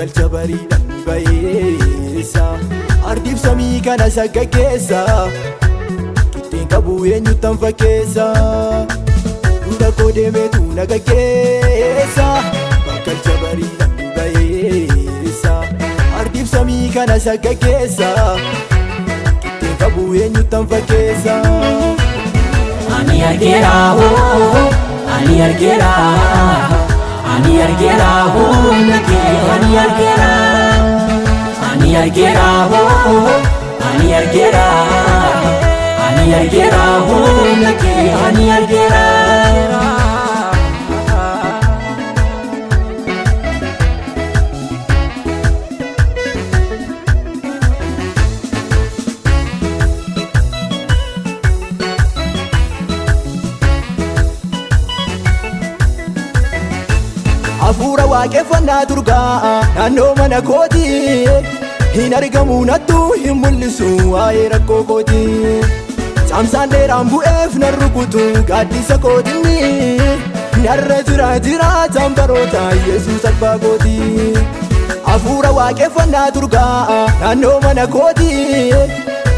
bakkalcha bariidhaan bayeessa ardiif samii kana sagaggeessa qixxeen qabu eenyuttan fakkeessa dura koo deemeetu na gaggeessa bakkalcha bariidhaan bayeessa ardiif samii kana sagaggeessa qixxeen qabu eenyuttan fakkeessa. Ani argeera ani argeera ani argeera humna kee ani argeera ani argeera ani argeera ani argeera humna kee ani argeera. Hafuura waaqeffannaa turgaa naannoo mana kooti hin argamu nattu hin mul'isu waa'ee rakkoo kooti caamsaan dheeraan bu'eef nan rukutu gaaddisa kootinni narra jiraataan baroota Yesuus abbaa kooti. Hafuura waaqeffannaa turgaa naannoo mana kooti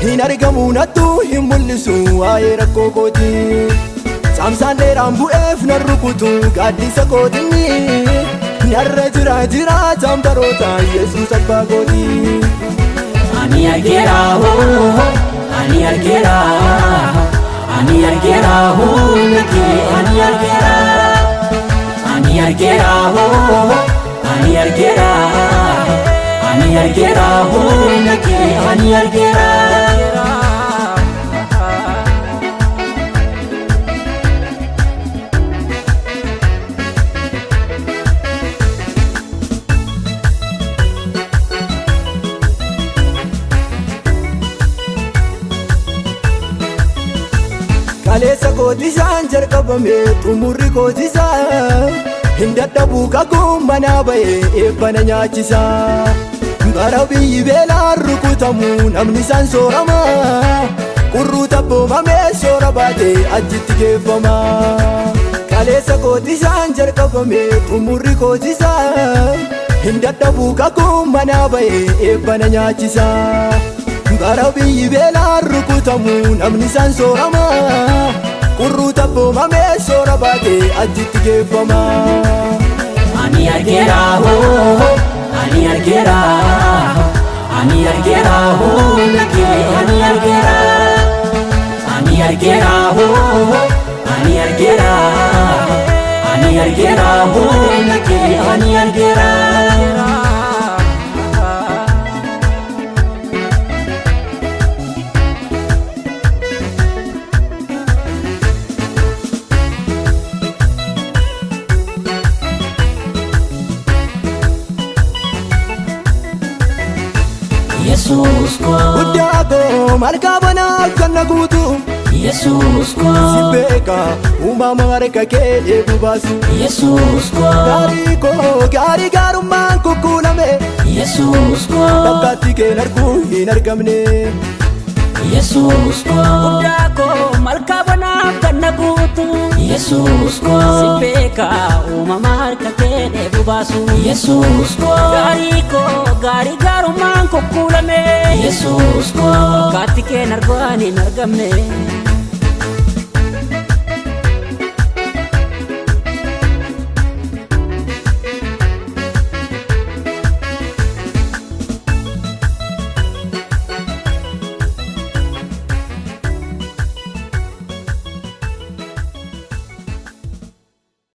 hin argamu nattu hin mul'isu waa'ee rakkoo kooti caamsaan dheeraan bu'eef nan rukutu gaaddisa kootinni narra jiraataan baroota Yesuus abbaa kooti. Ani argeera ani argeera ani argeera humna kee ani argeera ani argeera ani argeera ani argeera humna kee ani argeera. Kaleessa kootisaan jalqabame xumurri kootisaa hin dadhabuu kakuu manaa ba'e eebbana nyaachisa bara biyyi beelaan rukutamu namni isaan soorama qurruu tabboomamee soora baate achitti geeffama. Kaleessa kootisaan jalqabame xumurri kootisaa hin dadhabuu kakuu manaa ba'e eebbana nyaachisa bara biyyi beelaan rukutamu namni isaan soorama qurruu tabboomamee soora baate achitti geeffama. Ani argeera ani argeera ani argeera humna kee ani argeera ani argeera ani argeera ani argeera humna kee ani argeera. Yesuus ko guddaa koo malkaa banaaf kan na guutu Yesuus ko si beeka uumama harka kee eegu baasu Yesuus ko gaarii gaarummaan kukkuulame Yesuus ko bakkaatti keen arguu hin argamne. Yesuus ko guddaa koo malkaa banaaf kan na guutu Yesuus ko si beeka uumama harka kee eegu baasu Yesuus ko gaarii gaarummaan kukkuulame Yesuus ko bakkaatti keen arguu hin argamne.